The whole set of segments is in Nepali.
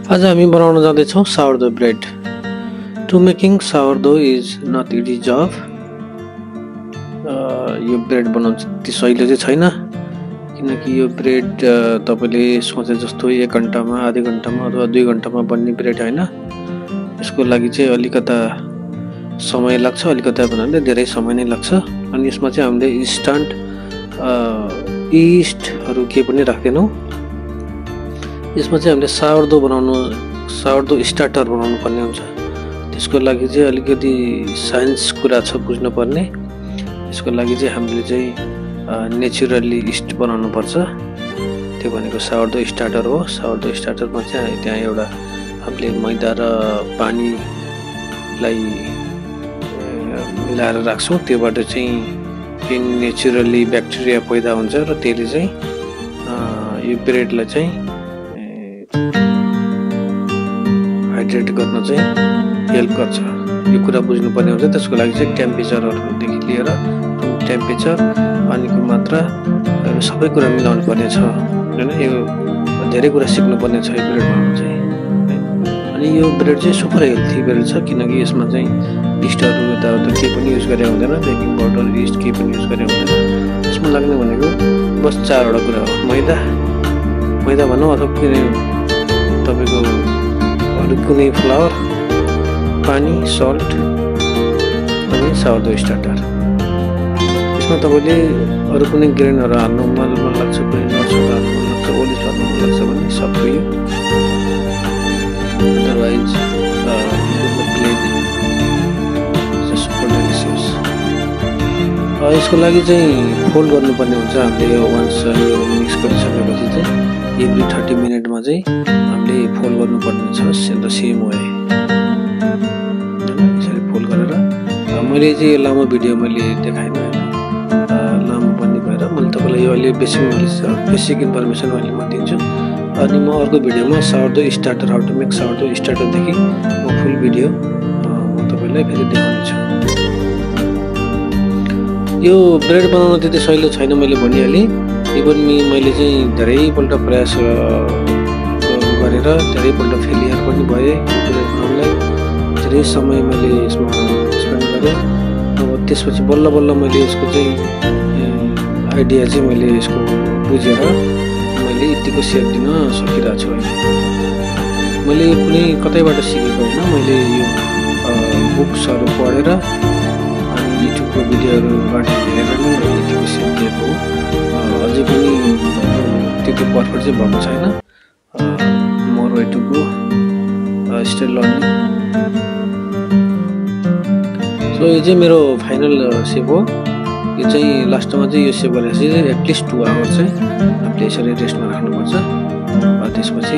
आज हामी बनाउन जाँदैछौँ sourdough bread. To making sourdough is not easy job. यो ब्रेड बनाउन त्यति सजिलो चाहिँ छैन, किनकि यो ब्रेड तपाईले सोचे जस्तो 1 घण्टामा, आधा घण्टामा अथवा 2 घण्टामा बन्ने ब्रेड हैन। यसको लागि चाहिँ अलिकता समय लाग्छ, अलिकता भन्दा धेरै समय नै लाग्छ। अनि यसमा चाहिँ हामीले इन्स्टन्ट यीस्टहरु के पनि राख्दैनौं। यसमा चाहिँ हामीले साउरडो स्टार्टर बनाउनु पर्ने हुन्छ। त्यसको लागि चाहिँ अलिकति साइन्स कुरा छ बुझ्नु पर्ने। यसको लागि चाहिँ हामीले चाहिँ नेचुरली यीस्ट बनाउनु पर्छ। त्यो भनेको साउरडो स्टार्टर हो। साउरडो स्टार्टरमा चाहिँ त्यहाँ एउटा हामीले मैदा र पानीलाई मिलाएर राख्छौं। त्योबाट चाहिँ नेचुरली ब्याक्टेरिया पैदा हुन्छ र त्यसले चाहिँ यो ब्रेडलाई चाहिँ हाइड्रेट गर्न चाहिँ हेल्प गर्छ। यो कुरा बुझ्नु पर्ने हुन्छ। त्यसको लागि चाहिँ टेम्परेचरहरुदेखि लिएर रुम टेम्परेचर, पानीको मात्रा सबै कुरा मिलाउनु पर्ने छ हैन। यो धेरै कुरा सिक्नु पर्ने छ यो ब्रेड बनाउन चाहिँ। अनि यो ब्रेड चाहिँ सुपर हेल्थी ब्रेड छ, किनकि यसमा चाहिँ यीस्टहरु यताउता के पनि युज गरे हुँदैन। बेकिङ पाउडर, यीस्ट के पनि युज गरे हुँदैन। यसमा लाग्ने भनेको बस 4 वटा कुरा हो। मैदा भनौं अथवा कुनै तपाईको अरु कुनै फ्लावर, पानी, सल्ट अनि साउरडो स्टार्टर। यसमा तपाईले अरु कुनै ग्रेनहरु हाल्नु मन लाग्छ, कुनै नट्सहरु हाल्नु मन लाग्छ, ओलिभ हाल्नु मन लाग्छ भने सब यो अदरवाइज सुपर डेलिसियस। यसको लागि चाहिँ फोल्ड गर्नुपर्ने हुन्छ हामीले। वन्स यो मिक्स गरिसकेपछि चाहिँ एभ्री 30 मिनेटमा चाहिँ हामीले फोल्ड गर्नुपर्ने छ। द सेम वे यसरी फोल्ड गरेर मैले चाहिँ यो लामो भिडियो मैले देखाइन हैन, लामो बन्ने भएर मैले तपाईलाई यो अलि बेसिक इन्फर्मेसन अहिले म दिन्छु। अनि म अर्को भिडियोमा sourdough starter, how to make sourdough starter देखि म फुल भिडियो म तपाईलाई फेरि देखाउने छु। यो ब्रेड बनाउन त्यति सजिलो छैन, मैले भनिहालेँ। इभन मैले चाहिँ धेरैपल्ट प्रयास गरेर धेरैपल्ट फेलियर पनि भए। ब्रेड बनाउनलाई धेरै समय मैले यसमा स्पेन्ड गरेँ। अब त्यसपछि बल्ल बल्ल मैले यसको चाहिँ आइडिया चाहिँ मैले यसको बुझेर मैले यतिको सेप दिन सकिरहेको छु अहिले। मैले यो कुनै कतैबाट सिकेको हैन, मैले यो बुक्सहरु पढेर अनि युट्युबको भिडियोहरुबाट हेरेर नै मैले यतिको सेप दिएको हो। अझै पनि त्यति परफेक्ट चाहिँ भएको छैन। More way to go, still learning. So यो चाहिँ मेरो फाइनल सेप हो। यो चाहिँ लास्टमा चाहिँ यो सेप गरेपछि एटलिस्ट 2 आवर चाहिँ हामीले यसरी रेस्टमा राख्नुपर्छ। त्यसपछि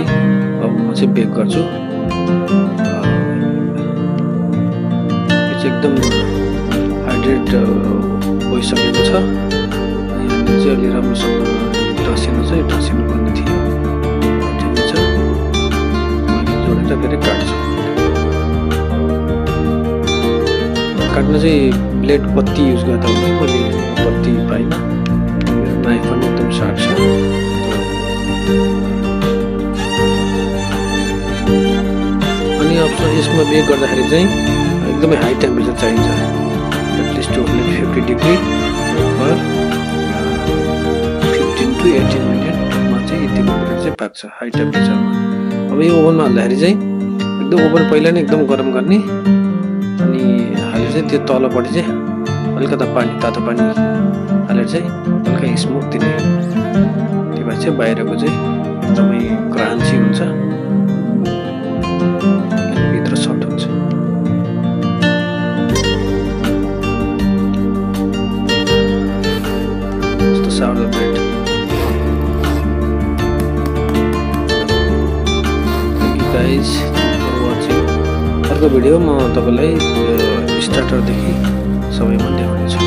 अब म चाहिँ बेक गर्छु। यो चाहिँ एकदम हाइड्रेट भइसकेको छ। यो चाहिँ अलि राम्रोसँग टसिनु पर्ने थियो। ठिकै छ, मैले जोडेर फेरि काट्छु। काट्न चाहिँ ब्लेड पत्ती युज गर्दा हुन्छ। मैले पत्ती पाइन, नाइफ पनि एकदम सार्प छ। अनि अब यसमा बेक गर्दाखेरि चाहिँ एकदमै हाई टेम्परेचर चाहिन्छ। एटलिस्ट 250 डिग्री फर 15 to 18 मिनेटमा चाहिँ यतिको ब्रेड चाहिँ पाक्छ हाई टेम्परेचरमा। अब यो ओभनमा हाल्दाखेरि चाहिँ एकदम ओभन पहिला नै एकदम गरम गर्ने। अनि हालेर चाहिँ त्यो तलपट्टि चाहिँ अलिकता पानी, तातो पानी हालेर चाहिँ हल्का स्मोक दिने। त्यो भए चाहिँ बाहिरको चाहिँ एकदमै क्रान्ची हुन्छ, भित्र सफ्ट हुन्छ। यस्तो sourdough bread. Thank you guys for watching. अर्को भिडियो म तपाईलाई स्टार्टरदेखि सबैमा देखाउने छु।